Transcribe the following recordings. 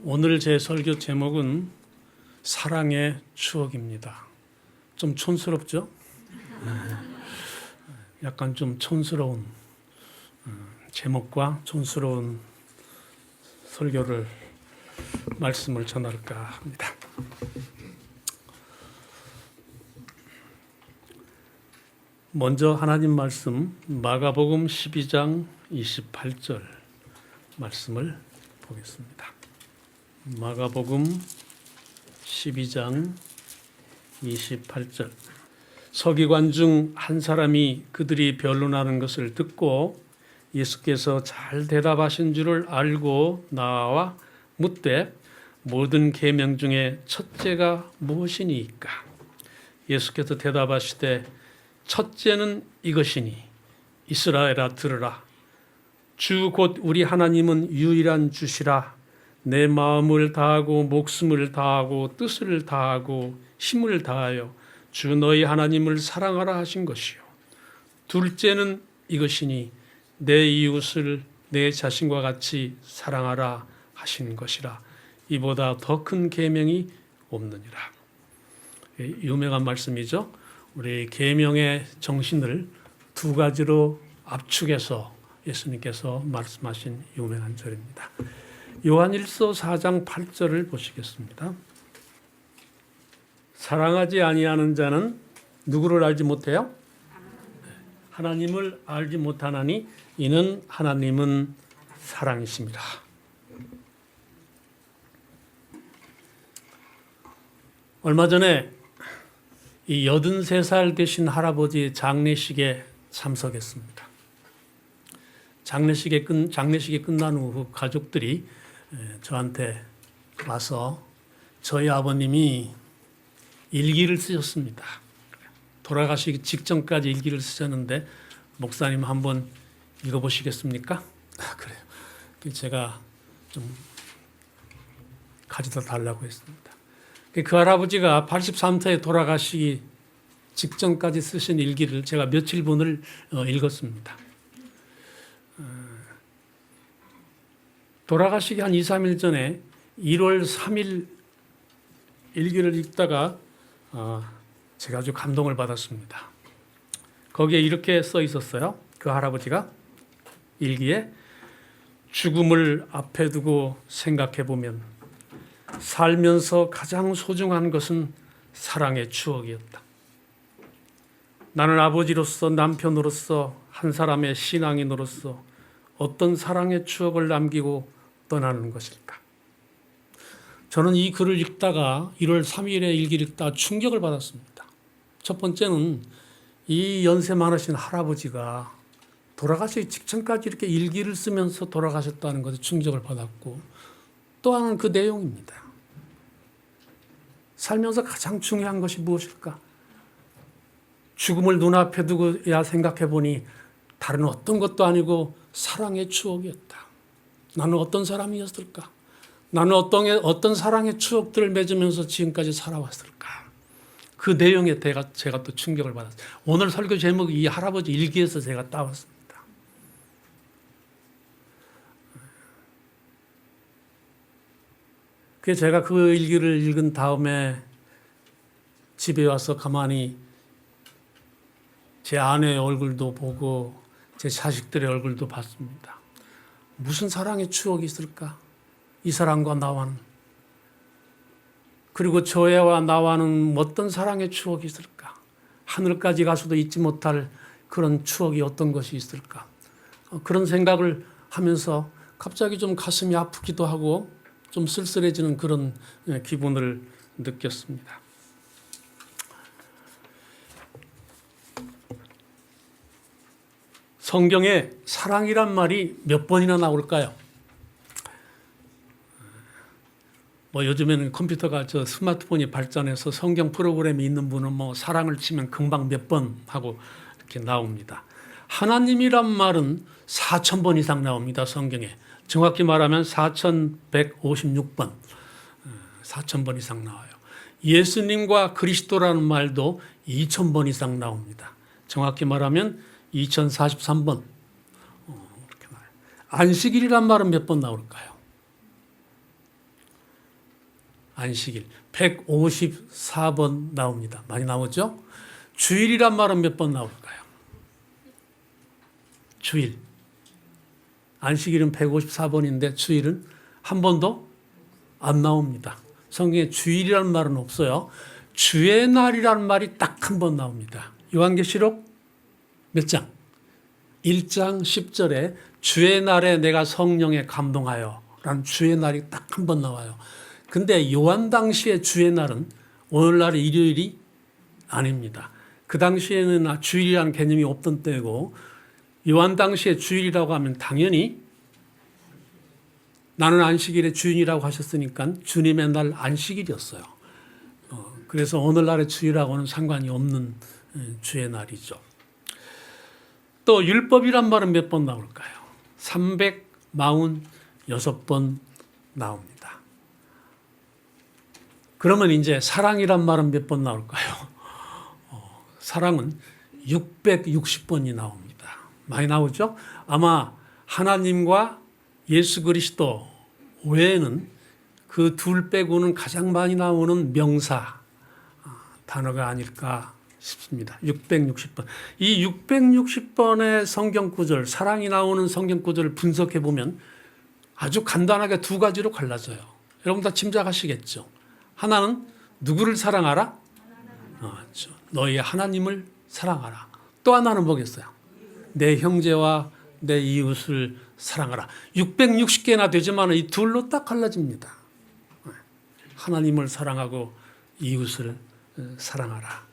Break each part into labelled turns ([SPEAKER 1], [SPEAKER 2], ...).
[SPEAKER 1] 오늘 제 설교 제목은 사랑의 추억입니다. 좀 촌스럽죠? 약간 좀 촌스러운 제목과 촌스러운 말씀을 전할까 합니다. 먼저 하나님 말씀 마가복음 12장 28절 말씀을 보겠습니다. 마가복음 12장 28절. 서기관 중 한 사람이 그들이 변론하는 것을 듣고 예수께서 잘 대답하신 줄을 알고 나와 묻되 모든 계명 중에 첫째가 무엇이니까? 예수께서 대답하시되 첫째는 이것이니 이스라엘아 들으라. 주 곧 우리 하나님은 유일한 주시라. 내 마음을 다하고 목숨을 다하고 뜻을 다하고 힘을 다하여 주 너희 하나님을 사랑하라 하신 것이요. 둘째는 이것이니 내 이웃을 내 자신과 같이 사랑하라 하신 것이라. 이보다 더 큰 계명이 없느니라. 유명한 말씀이죠. 우리 계명의 정신을 두 가지로 압축해서 예수님께서 말씀하신 유명한 절입니다. 요한일서 4장 8절을 보시겠습니다. 사랑하지 아니하는 자는 누구를 알지 못해요? 하나님을 알지 못하나니 이는 하나님은 사랑이십니다. 얼마 전에 이 83살 되신 할아버지 장례식에 참석했습니다. 장례식이 끝난 후 가족들이 저한테 와서 저희 아버님이 일기를 쓰셨습니다. 돌아가시기 직전까지 일기를 쓰셨는데 목사님 한번 읽어보시겠습니까? 그래요. 제가 좀 가져다 달라고 했습니다. 그 할아버지가 83세에 돌아가시기 직전까지 쓰신 일기를 제가 며칠분을 읽었습니다. 돌아가시기 한 2, 3일 전에 1월 3일 일기를 읽다가 제가 아주 감동을 받았습니다. 거기에 이렇게 써 있었어요. 그 할아버지가 일기에 죽음을 앞에 두고 생각해 보면 살면서 가장 소중한 것은 사랑의 추억이었다. 나는 아버지로서 남편으로서 한 사람의 신앙인으로서 어떤 사랑의 추억을 남기고 떠나는 것일까? 저는 이 글을 읽다가 1월 3일에 일기를 읽다가 충격을 받았습니다. 첫 번째는 이 연세 많으신 할아버지가 돌아가시기 직전까지 이렇게 일기를 쓰면서 돌아가셨다는 것에 충격을 받았고, 또 하나는 그 내용입니다. 살면서 가장 중요한 것이 무엇일까? 죽음을 눈앞에 두고야 생각해 보니 다른 어떤 것도 아니고 사랑의 추억이었다. 나는 어떤 사람이었을까? 나는 어떤 사랑의 추억들을 맺으면서 지금까지 살아왔을까? 그 내용에 제가 또 충격을 받았어요. 오늘 설교 제목이 이 할아버지 일기에서 제가 따왔습니다. 그래서 제가 그 일기를 읽은 다음에 집에 와서 가만히 제 아내의 얼굴도 보고 제 자식들의 얼굴도 봤습니다. 무슨 사랑의 추억이 있을까? 이 사람과 나와는. 그리고 저와 나와는 어떤 사랑의 추억이 있을까? 하늘까지 가서도 잊지 못할 그런 추억이 어떤 것이 있을까? 그런 생각을 하면서 갑자기 좀 가슴이 아프기도 하고 좀 쓸쓸해지는 그런 기분을 느꼈습니다. 성경에 사랑이란 말이 몇 번이나 나올까요? 요즘에는 컴퓨터가 스마트폰이 발전해서 성경 프로그램이 있는 분은 사랑을 치면 금방 몇 번 하고 이렇게 나옵니다. 하나님이란 말은 4,000번 이상 나옵니다. 성경에. 정확히 말하면 4,156번, 4,000번 이상 나와요. 예수님과 그리스도라는 말도 2000번 이상 나옵니다. 정확히 말하면 2043번. 안식일이란 말은 몇 번 나올까요? 안식일 154번 나옵니다. 많이 나오죠? 주일이란 말은 몇 번 나올까요? 주일. 안식일은 154번인데 주일은 한 번도 안 나옵니다. 성경에 주일이라는 말은 없어요. 주의 날이라는 말이 딱 한 번 나옵니다. 요한계시록 몇 장? 1장 10절에 주의 날에 내가 성령에 감동하여 라는 주의 날이 딱 한 번 나와요. 근데 요한 당시의 주의 날은 오늘날의 일요일이 아닙니다. 그 당시에는 주일이라는 개념이 없던 때고 요한 당시의 주일이라고 하면 당연히 나는 안식일의 주인이라고 하셨으니까 주님의 날 안식일이었어요. 그래서 오늘날의 주일하고는 상관이 없는 주의 날이죠. 또 율법이란 말은 몇 번 나올까요? 346번 나옵니다. 그러면 이제 사랑이란 말은 몇 번 나올까요? 사랑은 660번이 나옵니다. 많이 나오죠? 아마 하나님과 예수 그리스도 외에는 그 둘 빼고는 가장 많이 나오는 명사 단어가 아닐까 싶습니다. 660번. 이 660번의 성경 구절, 사랑이 나오는 성경 구절을 분석해 보면 아주 간단하게 두 가지로 갈라져요. 여러분 다 짐작하시겠죠? 하나는 누구를 사랑하라? 너희 하나님을 사랑하라. 또 하나는 뭐겠어요? 내 형제와 내 이웃을 사랑하라. 660개나 되지만 이 둘로 딱 갈라집니다. 하나님을 사랑하고 이웃을 사랑하라.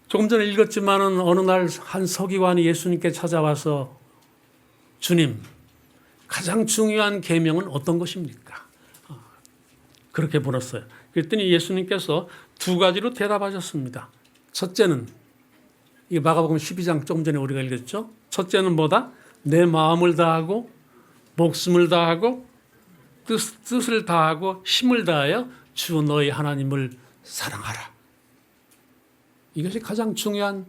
[SPEAKER 1] 조금 전에 읽었지만은 어느 날 한 서기관이 예수님께 찾아와서 주님, 가장 중요한 계명은 어떤 것입니까? 그렇게 물었어요. 그랬더니 예수님께서 두 가지로 대답하셨습니다. 첫째는 이 마가복음 12장 조금 전에 우리가 읽었죠. 첫째는 뭐다? 내 마음을 다하고 목숨을 다하고 뜻을 다하고 힘을 다하여 주 너희 하나님을 사랑하라. 이것이 가장 중요한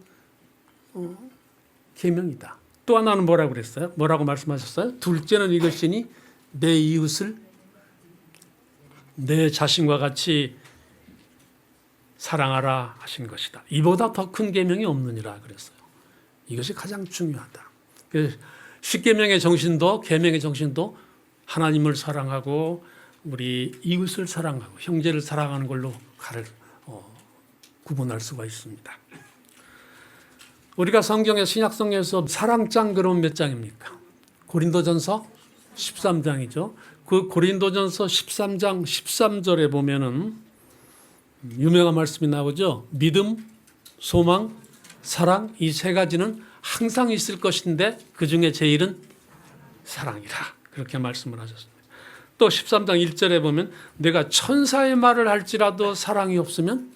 [SPEAKER 1] 계명이다. 또 하나는 뭐라고 그랬어요? 뭐라고 말씀하셨어요? 둘째는 이것이니 내 이웃을 내 자신과 같이 사랑하라 하신 것이다. 이보다 더 큰 계명이 없느니라 그랬어요. 이것이 가장 중요하다. 십계명의 정신도 계명의 정신도 하나님을 사랑하고 우리 이웃을 사랑하고 형제를 사랑하는 걸로 구분할 수가 있습니다. 우리가 성경의 신약성경에서 사랑장 그럼 몇 장입니까? 고린도전서 13장이죠. 그 고린도전서 13장 13절에 보면은 유명한 말씀이 나오죠. 믿음, 소망, 사랑 이 세 가지는 항상 있을 것인데 그 중에 제일은 사랑이라. 그렇게 말씀을 하셨습니다. 또 13장 1절에 보면 내가 천사의 말을 할지라도 사랑이 없으면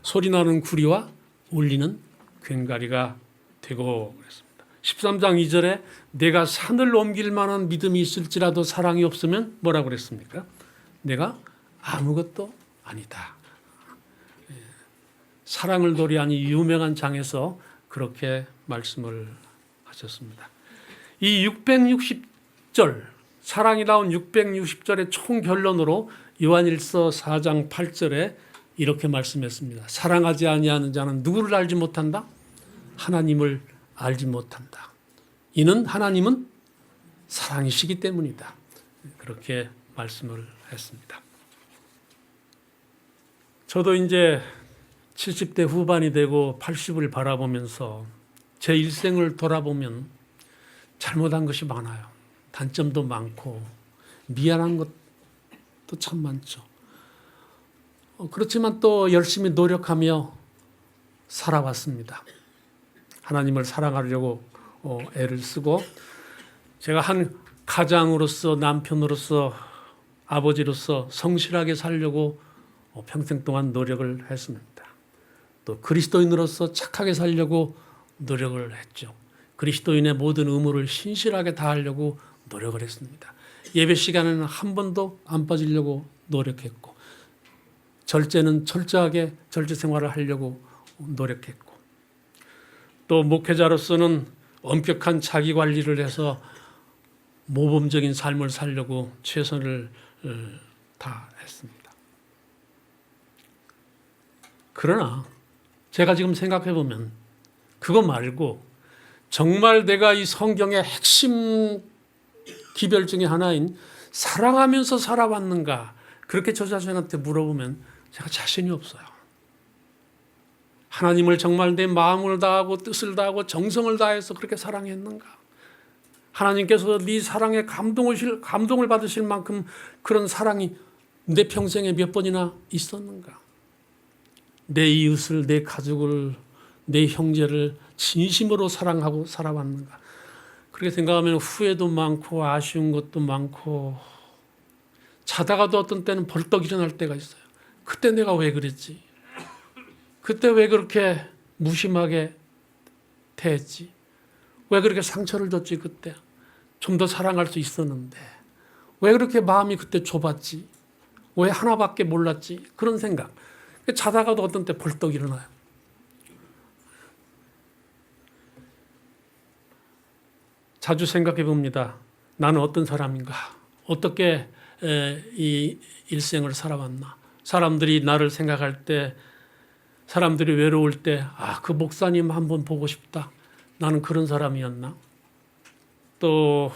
[SPEAKER 1] 소리나는 구리와 울리는 괭가리가 되고 그랬습니다. 13장 2절에 내가 산을 옮길 만한 믿음이 있을지라도 사랑이 없으면 뭐라고 그랬습니까? 내가 아무것도 아니다. 사랑을 도리한 이 유명한 장에서 그렇게 말씀을 하셨습니다. 이 660절 사랑이 나온 660절의 총 결론으로 요한일서 4장 8절에 이렇게 말씀했습니다. 사랑하지 아니하는 자는 누구를 알지 못한다? 하나님을 알지 못한다. 이는 하나님은 사랑이시기 때문이다. 그렇게 말씀을 했습니다. 저도 이제 70대 후반이 되고 80을 바라보면서 제 일생을 돌아보면 잘못한 것이 많아요. 단점도 많고 미안한 것도 참 많죠. 그렇지만 또 열심히 노력하며 살아왔습니다. 하나님을 사랑하려고 애를 쓰고 제가 한 가장으로서 남편으로서 아버지로서 성실하게 살려고 평생 동안 노력을 했습니다. 또 그리스도인으로서 착하게 살려고 노력을 했죠. 그리스도인의 모든 의무를 신실하게 다하려고 노력을 했습니다. 예배 시간에는 한 번도 안 빠지려고 노력했고, 절제는 철저하게 절제 생활을 하려고 노력했고, 또 목회자로서는 엄격한 자기 관리를 해서 모범적인 삶을 살려고 최선을 다했습니다. 그러나 제가 지금 생각해 보면 그거 말고 정말 내가 이 성경의 핵심 기별 중에 하나인 사랑하면서 살아왔는가, 그렇게 저 자신한테 물어보면 제가 자신이 없어요. 하나님을 정말 내 마음을 다하고 뜻을 다하고 정성을 다해서 그렇게 사랑했는가? 하나님께서 네 사랑에 감동을 받으실 만큼 그런 사랑이 내 평생에 몇 번이나 있었는가? 내 이웃을, 내 가족을, 내 형제를 진심으로 사랑하고 살아왔는가? 그렇게 생각하면 후회도 많고 아쉬운 것도 많고, 자다가도 어떤 때는 벌떡 일어날 때가 있어요. 그때 내가 왜 그랬지? 그때 왜 그렇게 무심하게 대했지? 왜 그렇게 상처를 줬지? 그때 좀 더 사랑할 수 있었는데 왜 그렇게 마음이 그때 좁았지? 왜 하나밖에 몰랐지? 그런 생각. 자다가도 어떤 때 벌떡 일어나요. 자주 생각해 봅니다. 나는 어떤 사람인가? 어떻게 이 일생을 살아왔나? 사람들이 나를 생각할 때, 사람들이 외로울 때, 그 목사님 한번 보고 싶다. 나는 그런 사람이었나? 또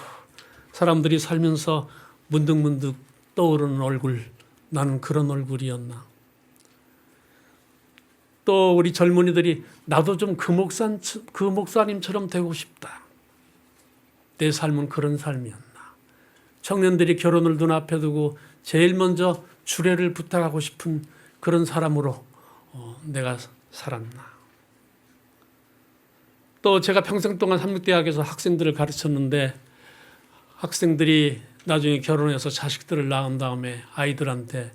[SPEAKER 1] 사람들이 살면서 문득문득 떠오르는 얼굴, 나는 그런 얼굴이었나? 또 우리 젊은이들이 나도 좀 그 목사님처럼 되고 싶다. 내 삶은 그런 삶이었나? 청년들이 결혼을 눈앞에 두고 제일 먼저 주례를 부탁하고 싶은 그런 사람으로 내가 살았나? 또 제가 평생 동안 삼육대학에서 학생들을 가르쳤는데, 학생들이 나중에 결혼해서 자식들을 낳은 다음에 아이들한테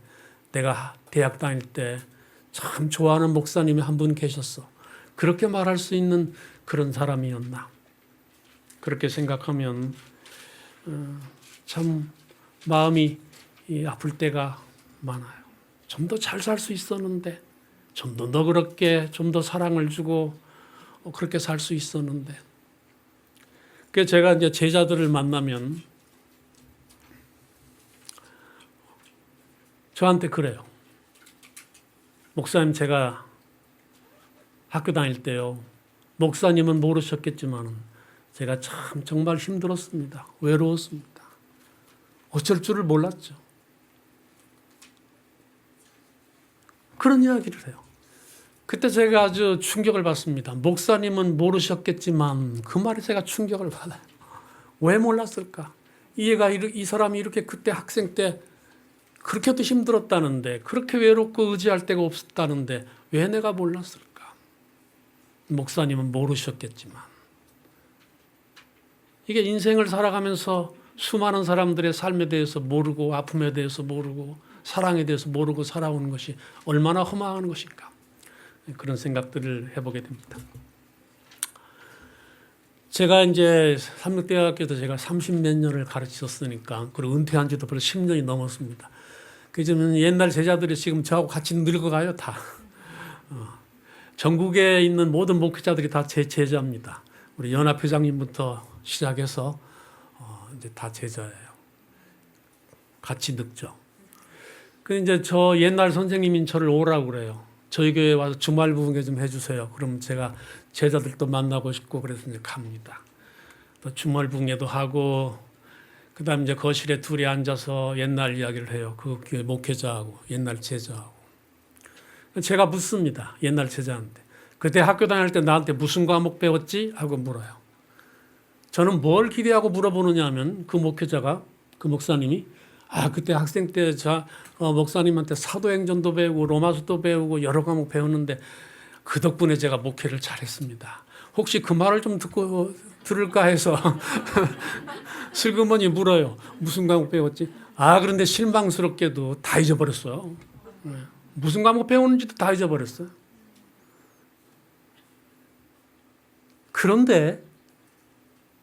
[SPEAKER 1] 내가 대학 다닐 때 참 좋아하는 목사님이 한 분 계셨어. 그렇게 말할 수 있는 그런 사람이었나? 그렇게 생각하면 참 마음이 아플 때가 많아요. 좀 더 잘 살 수 있었는데, 좀 더 너그럽게, 좀 더 사랑을 주고 그렇게 살 수 있었는데. 그래서 제가 이제 제자들을 만나면 저한테 그래요. 목사님, 제가 학교 다닐 때요, 목사님은 모르셨겠지만 제가 참 정말 힘들었습니다. 외로웠습니다. 어쩔 줄을 몰랐죠. 그런 이야기를 해요. 그때 제가 아주 충격을 받습니다. 목사님은 모르셨겠지만, 그 말에 제가 충격을 받아요. 왜 몰랐을까? 이 사람이 이렇게 그때 학생 때 그렇게도 힘들었다는데, 그렇게 외롭고 의지할 데가 없었다는데 왜 내가 몰랐을까? 목사님은 모르셨겠지만. 이게 인생을 살아가면서 수많은 사람들의 삶에 대해서 모르고, 아픔에 대해서 모르고, 사랑에 대해서 모르고 살아오는 것이 얼마나 허망한 것인가. 그런 생각들을 해보게 됩니다. 제가 이제 삼육대학교도 제가 30몇 년을 가르쳤으니까, 그리고 은퇴한 지도 벌써 10년이 넘었습니다. 그러면 옛날 제자들이 지금 저하고 같이 늙어가요, 다. 전국에 있는 모든 목회자들이 다 제 제자입니다. 우리 연합회장님부터 시작해서 이제 다 제자예요. 같이 늙죠. 그 이제 저 옛날 선생님인 저를 오라고 그래요. 저희 교회에 와서 주말 부흥회 좀 해주세요. 그럼 제가 제자들도 만나고 싶고 그래서 이제 갑니다. 또 주말 부흥회도 하고, 그다음 이제 거실에 둘이 앉아서 옛날 이야기를 해요. 그 교회 목회자하고 옛날 제자하고. 제가 묻습니다. 옛날 제자한테. 그때 학교 다닐 때 나한테 무슨 과목 배웠지? 하고 물어요. 저는 뭘 기대하고 물어보느냐 하면, 그 목회자가, 그 목사님이 그때 학생 때 목사님한테 사도행전도 배우고 로마서도 배우고 여러 과목 배웠는데 그 덕분에 제가 목회를 잘했습니다. 혹시 그 말을 좀 듣고 들을까 해서 슬그머니 물어요. 무슨 과목 배웠지? 그런데 실망스럽게도 다 잊어버렸어요. 무슨 과목 배우는지도 다 잊어버렸어요. 그런데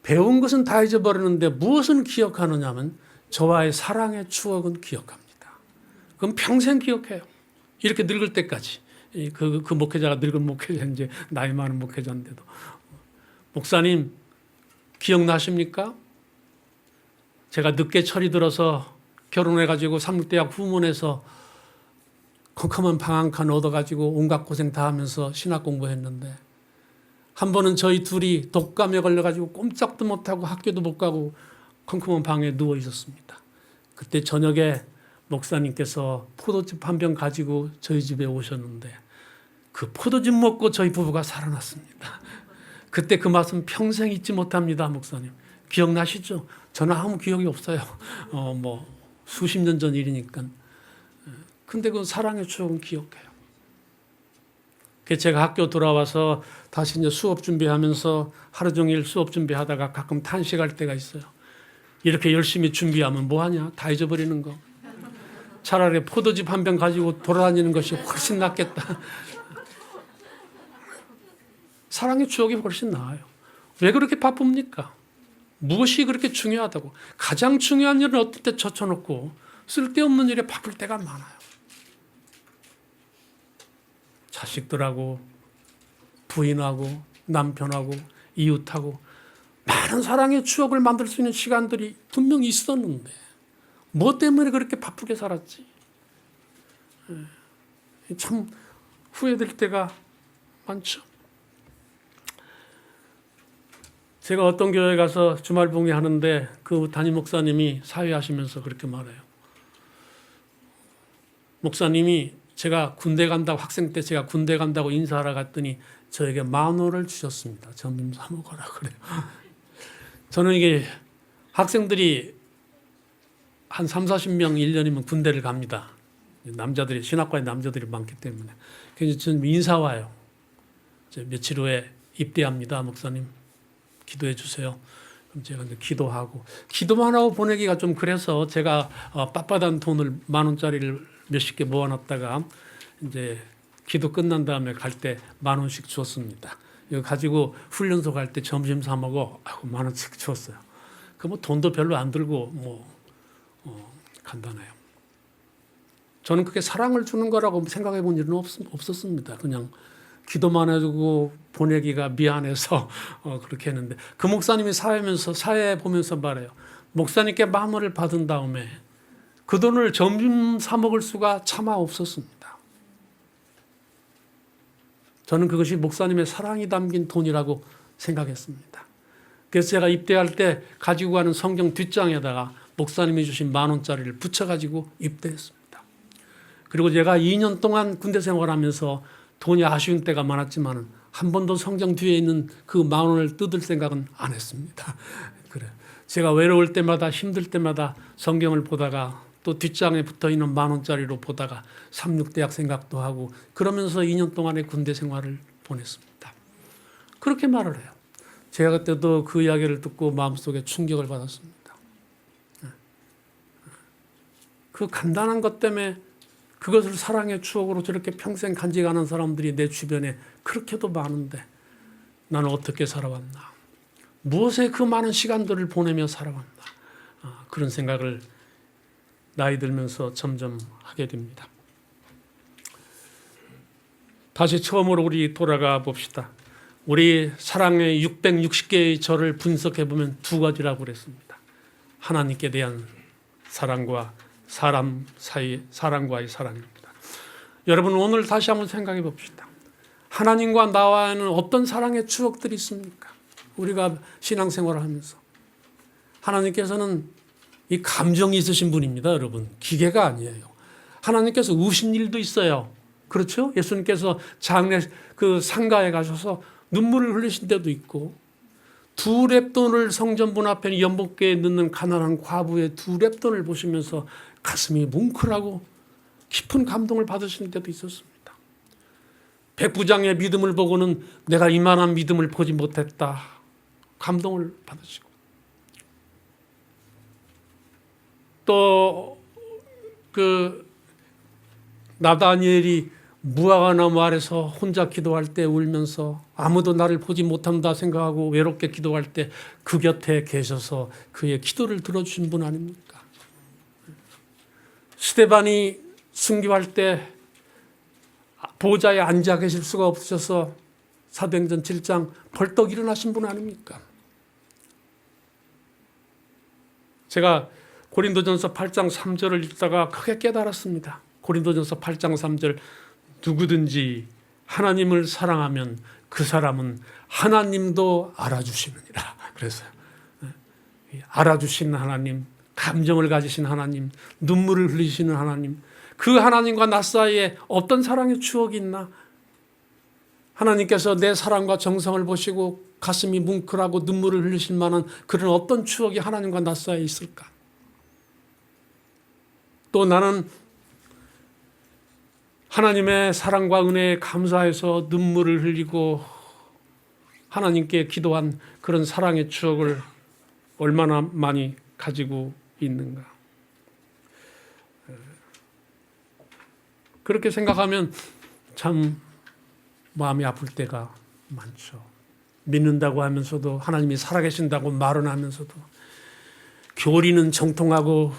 [SPEAKER 1] 배운 것은 다 잊어버리는데 무엇은 기억하느냐 하면 저와의 사랑의 추억은 기억합니다. 그럼 평생 기억해요. 이렇게 늙을 때까지. 그 목회자가 늙은 목회자인지 나이 많은 목회자인데도. 목사님 기억나십니까? 제가 늦게 철이 들어서 결혼해가지고 삼육대학 후문에서 컴컴한 방 한 칸 얻어가지고 온갖 고생 다 하면서 신학 공부했는데 한 번은 저희 둘이 독감에 걸려가지고 꼼짝도 못하고 학교도 못 가고 컴컴한 방에 누워 있었습니다. 그때 저녁에 목사님께서 포도즙 한 병 가지고 저희 집에 오셨는데 그 포도즙 먹고 저희 부부가 살아났습니다. 그때 그 맛은 평생 잊지 못합니다, 목사님. 기억나시죠? 저는 아무 기억이 없어요. 수십 년 전 일이니까. 근데 그 사랑의 추억은 기억해요. 제가 학교 돌아와서 다시 이제 수업 준비하면서 하루 종일 수업 준비하다가 가끔 탄식할 때가 있어요. 이렇게 열심히 준비하면 뭐하냐? 다 잊어버리는 거. 차라리 포도즙 한 병 가지고 돌아다니는 것이 훨씬 낫겠다. 사랑의 추억이 훨씬 나아요. 왜 그렇게 바쁩니까? 무엇이 그렇게 중요하다고? 가장 중요한 일은 어떨 때 젖혀놓고 쓸데없는 일에 바쁠 때가 많아요. 자식들하고 부인하고 남편하고 이웃하고 많은 사랑의 추억을 만들 수 있는 시간들이 분명히 있었는데 뭐 때문에 그렇게 바쁘게 살았지? 참 후회될 때가 많죠. 제가 어떤 교회에 가서 주말 봉회 하는데 그 담임 목사님이 사회하시면서 그렇게 말해요. 목사님이 제가 군대 간다고 학생 때 제가 군대 간다고 인사하러 갔더니 저에게 10,000원을 주셨습니다. 점심 사 먹으라 그래요. 저는 이게 학생들이 한 30-40명 1년이면 군대를 갑니다. 남자들이 신학과에 남자들이 많기 때문에. 그래서 저는 인사 와요. 며칠 후에 입대합니다, 목사님. 기도해 주세요. 그럼 제가 기도만 하고 보내기가 좀 그래서 제가 빳빳한 돈을 10,000원짜리를 몇십 개 모아놨다가 이제 기도 끝난 다음에 갈 때 10,000원씩 주었습니다. 이거 가지고 훈련소 갈 때 점심 사 먹어 10,000원씩 주었어요. 그 돈도 별로 안 들고 간단해요. 저는 그게 사랑을 주는 거라고 생각해 본 일은 없었습니다. 그냥 기도만 해주고 보내기가 미안해서 그렇게 했는데 그 목사님이 사회 보면서 말해요. 목사님께 10,000원을 받은 다음에 그 돈을 점심 사 먹을 수가 차마 없었습니다. 저는 그것이 목사님의 사랑이 담긴 돈이라고 생각했습니다. 그래서 제가 입대할 때 가지고 가는 성경 뒷장에다가 목사님이 주신 10,000원짜리를 붙여가지고 입대했습니다. 그리고 제가 2년 동안 군대 생활하면서 돈이 아쉬운 때가 많았지만 한 번도 성경 뒤에 있는 그 10,000원을 뜯을 생각은 안 했습니다. 그래. 제가 외로울 때마다 힘들 때마다 성경을 보다가 또 뒷장에 붙어있는 10,000원짜리로 보다가 삼육대학 생각도 하고 그러면서 2년 동안의 군대 생활을 보냈습니다. 그렇게 말을 해요. 제가 그때도 그 이야기를 듣고 마음속에 충격을 받았습니다. 그 간단한 것 때문에 그것을 사랑의 추억으로 저렇게 평생 간직하는 사람들이 내 주변에 그렇게도 많은데 나는 어떻게 살아왔나? 무엇에 그 많은 시간들을 보내며 살아왔나? 그런 생각을 나이 들면서 점점 하게 됩니다. 다시 처음으로 우리 돌아가 봅시다. 우리 사랑의 660개의 절을 분석해 보면 2가지라고 그랬습니다. 하나님께 대한 사랑과 사람과의 사랑입니다. 여러분 오늘 다시 한번 생각해 봅시다. 하나님과 나와는 어떤 사랑의 추억들이 있습니까? 우리가 신앙생활을 하면서 하나님께서는 이 감정이 있으신 분입니다, 여러분. 기계가 아니에요. 하나님께서 우신 일도 있어요. 그렇죠? 예수님께서 장례 그 상가에 가셔서 눈물을 흘리신 때도 있고 2렙돈을 성전문 앞에 연복궤에 넣는 가난한 과부의 2렙돈을 보시면서 가슴이 뭉클하고 깊은 감동을 받으시는 때도 있었습니다. 백부장의 믿음을 보고는 내가 이만한 믿음을 보지 못했다. 감동을 받으시고 또 그 나다니엘이 무화과나무 아래서 혼자 기도할 때 울면서 아무도 나를 보지 못한다 생각하고 외롭게 기도할 때 그 곁에 계셔서 그의 기도를 들어주신 분 아닙니까? 스데반이 순교할 때 보좌에 앉아 계실 수가 없으셔서 사도행전 7장 벌떡 일어나신 분 아닙니까? 제가 고린도전서 8장 3절을 읽다가 크게 깨달았습니다. 고린도전서 8장 3절, 누구든지 하나님을 사랑하면 그 사람은 하나님도 알아주시느니라. 그래서 알아주시는 하나님, 감정을 가지신 하나님, 눈물을 흘리시는 하나님, 그 하나님과 나 사이에 어떤 사랑의 추억이 있나? 하나님께서 내 사랑과 정성을 보시고 가슴이 뭉클하고 눈물을 흘리실 만한 그런 어떤 추억이 하나님과 나 사이에 있을까? 또 나는 하나님의 사랑과 은혜에 감사해서 눈물을 흘리고 하나님께 기도한 그런 사랑의 추억을 얼마나 많이 가지고 있는가. 그렇게 생각하면 참 마음이 아플 때가 많죠. 믿는다고 하면서도, 하나님이 살아계신다고 말은 하면서도, 교리는 정통하고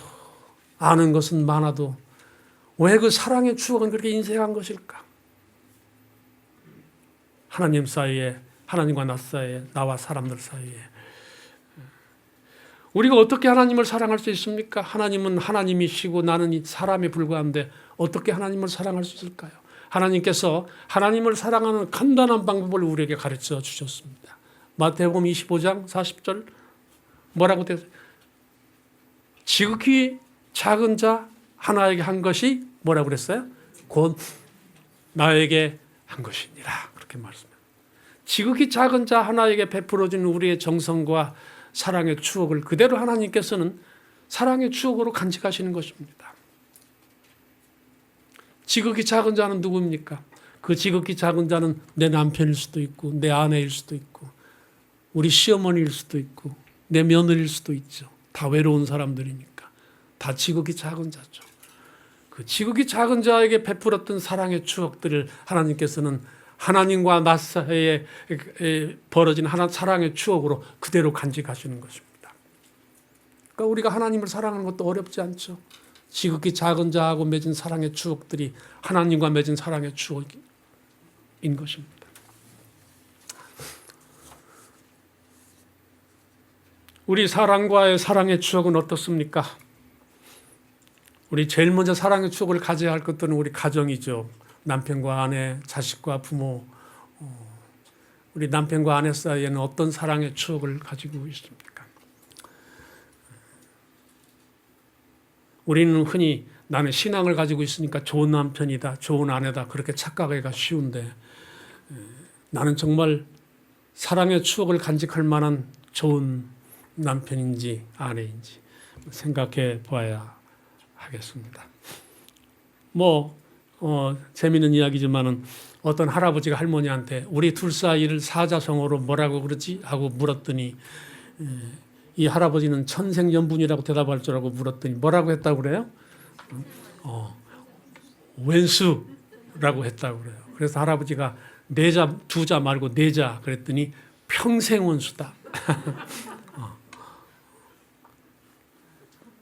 [SPEAKER 1] 아는 것은 많아도 왜 그 사랑의 추억은 그렇게 인색한 것일까? 하나님 사이에, 하나님과 나 사이에, 나와 사람들 사이에 우리가 어떻게 하나님을 사랑할 수 있습니까? 하나님은 하나님이시고 나는 사람에 불과한데 어떻게 하나님을 사랑할 수 있을까요? 하나님께서 하나님을 사랑하는 간단한 방법을 우리에게 가르쳐 주셨습니다. 마태복음 25장 40절 뭐라고 되어 있어요? 지극히 작은 자 하나에게 한 것이 뭐라고 그랬어요? 곧 나에게 한 것이니라. 그렇게 말씀합니다. 지극히 작은 자 하나에게 베풀어진 우리의 정성과 사랑의 추억을 그대로 하나님께서는 사랑의 추억으로 간직하시는 것입니다. 지극히 작은 자는 누구입니까? 그 지극히 작은 자는 내 남편일 수도 있고 내 아내일 수도 있고 우리 시어머니일 수도 있고 내 며느리일 수도 있죠. 다 외로운 사람들이니까 다 지극히 작은 자죠. 그 지극히 작은 자에게 베풀었던 사랑의 추억들을 하나님께서는 하나님과 나 사이에 벌어진 사랑의 추억으로 그대로 간직하시는 것입니다. 그러니까 우리가 하나님을 사랑하는 것도 어렵지 않죠. 지극히 작은 자하고 맺은 사랑의 추억들이 하나님과 맺은 사랑의 추억인 것입니다. 우리 사랑과의 사랑의 추억은 어떻습니까? 우리 제일 먼저 사랑의 추억을 가져야 할 것들은 우리 가정이죠. 남편과 아내, 자식과 부모, 우리 남편과 아내 사이에는 어떤 사랑의 추억을 가지고 있습니까? 우리는 흔히 나는 신앙을 가지고 있으니까 좋은 남편이다, 좋은 아내다 그렇게 착각하기가 쉬운데 나는 정말 사랑의 추억을 간직할 만한 좋은 남편인지 아내인지 생각해 봐야 하겠습니다. 재미있는 이야기지만은 어떤 할아버지가 할머니한테 우리 둘 사이를 사자성어로 뭐라고 그러지? 하고 물었더니 이 할아버지는 천생연분이라고 대답할 줄 알고 물었더니 뭐라고 했다고 그래요? 왼수라고 했다고 그래요. 그래서 할아버지가 네자, 두자 말고 네자 그랬더니 평생원수다.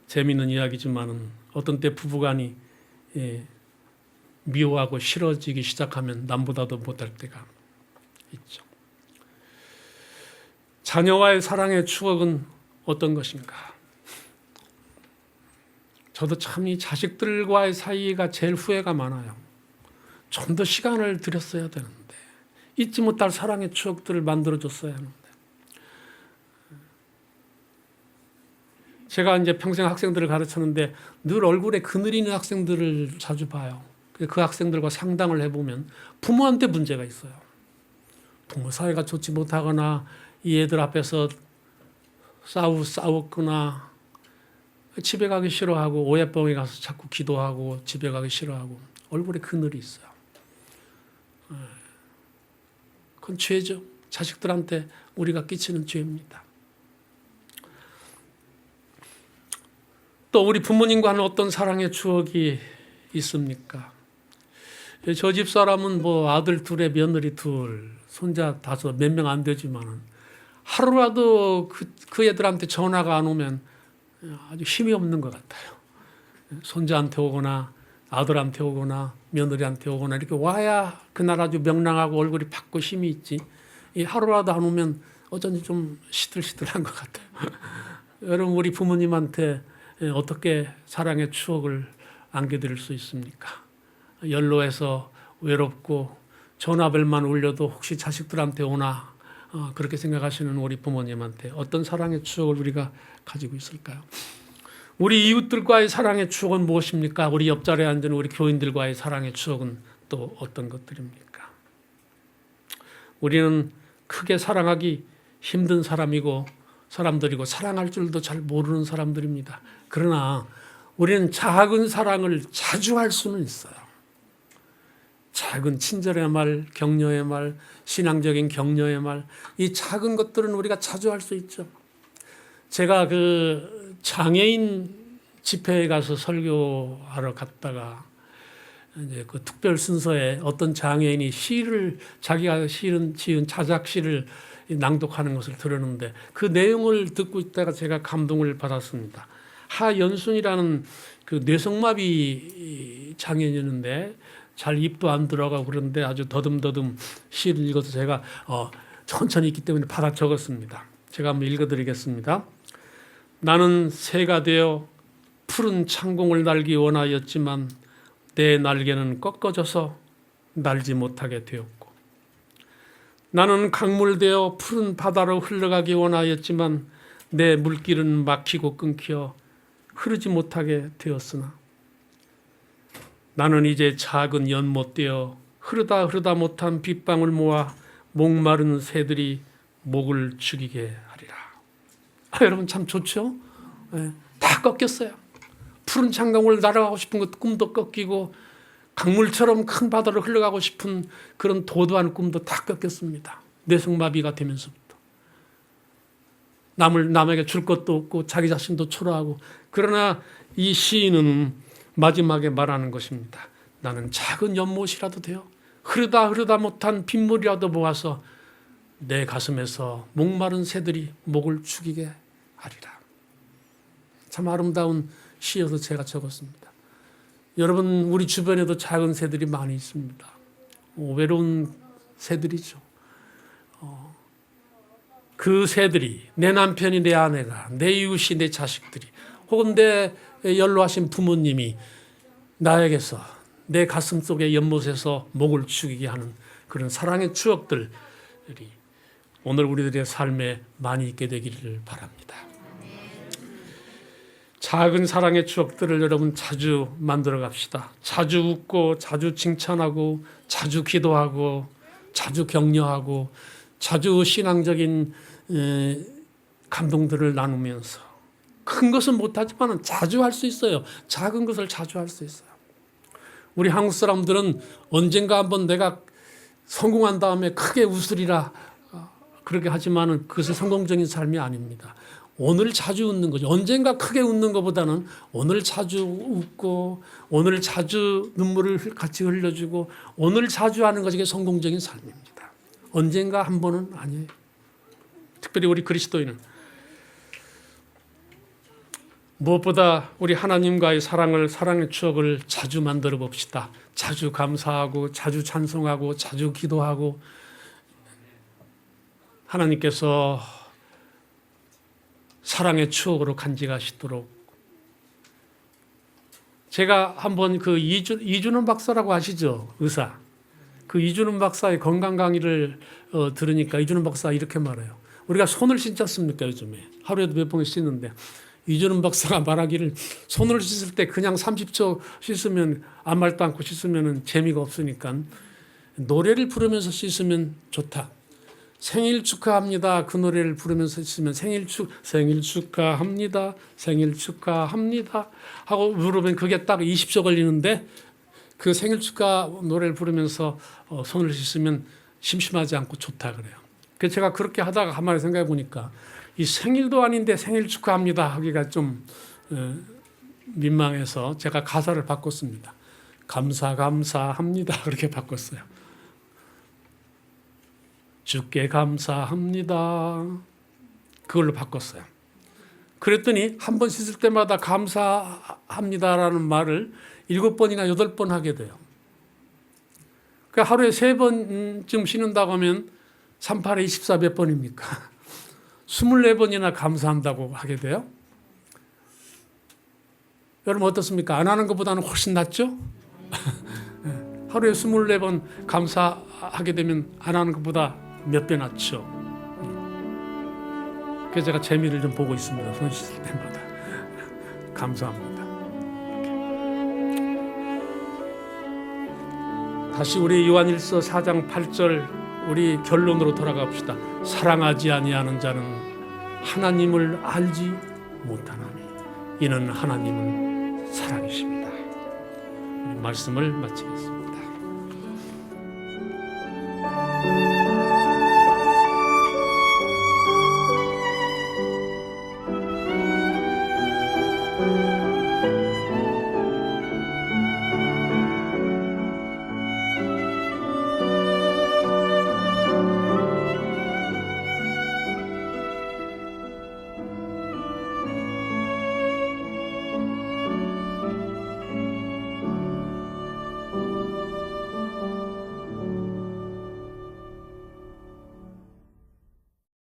[SPEAKER 1] 재미있는 이야기지만은 어떤 때 부부간이 미워하고 싫어지기 시작하면 남보다도 못할 때가 있죠. 자녀와의 사랑의 추억은 어떤 것인가? 저도 참 이 자식들과의 사이가 제일 후회가 많아요. 좀 더 시간을 들였어야 되는데 잊지 못할 사랑의 추억들을 만들어줬어야 하는데 제가 이제 평생 학생들을 가르쳤는데 늘 얼굴에 그늘이 있는 학생들을 자주 봐요. 그 학생들과 상담을 해보면 부모한테 문제가 있어요. 부모 사이가 좋지 못하거나 이 애들 앞에서 싸웠거나 집에 가기 싫어하고 오해방에 가서 자꾸 기도하고 집에 가기 싫어하고 얼굴에 그늘이 있어요. 그건 죄죠. 자식들한테 우리가 끼치는 죄입니다. 또 우리 부모님과 하는 어떤 사랑의 추억이 있습니까? 저 집 사람은 아들 둘에 며느리 둘, 손자 다섯, 몇 명 안 되지만은 하루라도 그 애들한테 전화가 안 오면 아주 힘이 없는 것 같아요. 손자한테 오거나 아들한테 오거나 며느리한테 오거나 이렇게 와야 그날 아주 명랑하고 얼굴이 밝고 힘이 있지. 이 하루라도 안 오면 어쩐지 좀 시들시들한 것 같아요. 여러분 우리 부모님한테 어떻게 사랑의 추억을 안겨드릴 수 있습니까? 연로해서 외롭고 전화벨만 울려도 혹시 자식들한테 오나 그렇게 생각하시는 우리 부모님한테 어떤 사랑의 추억을 우리가 가지고 있을까요? 우리 이웃들과의 사랑의 추억은 무엇입니까? 우리 옆자리에 앉은 우리 교인들과의 사랑의 추억은 또 어떤 것들입니까? 우리는 크게 사랑하기 힘든 사람들이고 사랑할 줄도 잘 모르는 사람들입니다. 그러나 우리는 작은 사랑을 자주 할 수는 있어요. 작은 친절의 말, 격려의 말, 신앙적인 격려의 말, 이 작은 것들은 우리가 자주 할 수 있죠. 제가 그 장애인 집회에 가서 설교하러 갔다가 이제 그 특별 순서에 어떤 장애인이 자기가 지은 자작시를 낭독하는 것을 들었는데 그 내용을 듣고 있다가 제가 감동을 받았습니다. 하연순이라는 그 뇌성마비 장애인이었는데 잘 입도 안 들어가고 그런데 아주 더듬더듬 시를 읽어서 제가 천천히 읽기 때문에 받아 적었습니다. 제가 한번 읽어드리겠습니다. 나는 새가 되어 푸른 창공을 날기 원하였지만 내 날개는 꺾어져서 날지 못하게 되었고, 나는 강물되어 푸른 바다로 흘러가기 원하였지만 내 물길은 막히고 끊겨 흐르지 못하게 되었으나, 나는 이제 작은 연못 되어 흐르다 못한 빗방울 모아 목마른 새들이 목을 죽이게 하리라. 여러분 참 좋죠? 네, 다 꺾였어요. 푸른 창공을 날아가고 싶은 것 꿈도 꺾이고 강물처럼 큰 바다로 흘러가고 싶은 그런 도도한 꿈도 다 꺾였습니다. 뇌성마비가 되면서부터. 남에게 줄 것도 없고 자기 자신도 초라하고, 그러나 이 시인은 마지막에 말하는 것입니다. 나는 작은 연못이라도 되어 흐르다 못한 빗물이라도 모아서 내 가슴에서 목마른 새들이 목을 죽이게 하리라. 참 아름다운 시여서 제가 적었습니다. 여러분 우리 주변에도 작은 새들이 많이 있습니다. 외로운 새들이죠. 그 새들이 내 남편이, 내 아내가, 내 이웃이, 내 자식들이, 혹은 내 연로하신 부모님이 나에게서 내 가슴 속의 연못에서 목을 죽이게 하는 그런 사랑의 추억들이 오늘 우리들의 삶에 많이 있게 되기를 바랍니다. 작은 사랑의 추억들을 여러분 자주 만들어 갑시다. 자주 웃고 자주 칭찬하고 자주 기도하고 자주 격려하고 자주 신앙적인 감동들을 나누면서, 큰 것은 못하지만 자주 할 수 있어요. 작은 것을 자주 할 수 있어요. 우리 한국 사람들은 언젠가 한번 내가 성공한 다음에 크게 웃으리라 그렇게 하지만 그것은 성공적인 삶이 아닙니다. 오늘 자주 웃는 거죠. 언젠가 크게 웃는 것보다는 오늘 자주 웃고 오늘 자주 눈물을 같이 흘려주고 오늘 자주 하는 것이 성공적인 삶입니다. 언젠가 한 번은 아니에요. 특별히 우리 그리스도인은 무엇보다 우리 하나님과의 사랑의 추억을 자주 만들어 봅시다. 자주 감사하고 자주 찬송하고 자주 기도하고, 하나님께서 사랑의 추억으로 간직하시도록. 제가 한번 그 이준원 박사라고 아시죠? 의사. 그 이준원 박사의 건강 강의를 들으니까 이준원 박사 이렇게 말해요. 우리가 손을 씻지 않습니까? 요즘에 하루에도 몇 번 씻는데 이준원 박사가 말하기를 손을 씻을 때 그냥 30초 씻으면 아무 말도 않고 씻으면 재미가 없으니까 노래를 부르면서 씻으면 좋다. 생일 축하합니다. 그 노래를 부르면서 씻으면 생일 축하합니다. 생일 축하합니다. 하고 부르면 그게 딱 20초 걸리는데 그 생일 축하 노래를 부르면서 손을 씻으면 심심하지 않고 좋다 그래요. 그래서 제가 그렇게 하다가 가만히 생각해 보니까 이 생일도 아닌데 생일 축하합니다 하기가 좀 민망해서 제가 가사를 바꿨습니다. 감사합니다 그렇게 바꿨어요. 주께 감사합니다 그걸로 바꿨어요. 그랬더니 한 번 씻을 때마다 감사합니다라는 말을 7번이나 8번 하게 돼요. 그러니까 하루에 3번쯤 씻는다고 하면 38에 24 몇 번입니까? 24번이나 감사한다고 하게 돼요. 여러분 어떻습니까? 안 하는 것보다는 훨씬 낫죠? 하루에 24번 감사하게 되면 안 하는 것보다 몇 배 낫죠. 그래서 제가 재미를 좀 보고 있습니다. 손 씻을 때마다. 감사합니다. 다시 우리 요한일서 4장 8절 우리 결론으로 돌아가 봅시다. 사랑하지 아니하는 자는 하나님을 알지 못하나니 이는 하나님은 사랑이십니다. 말씀을 마치겠습니다.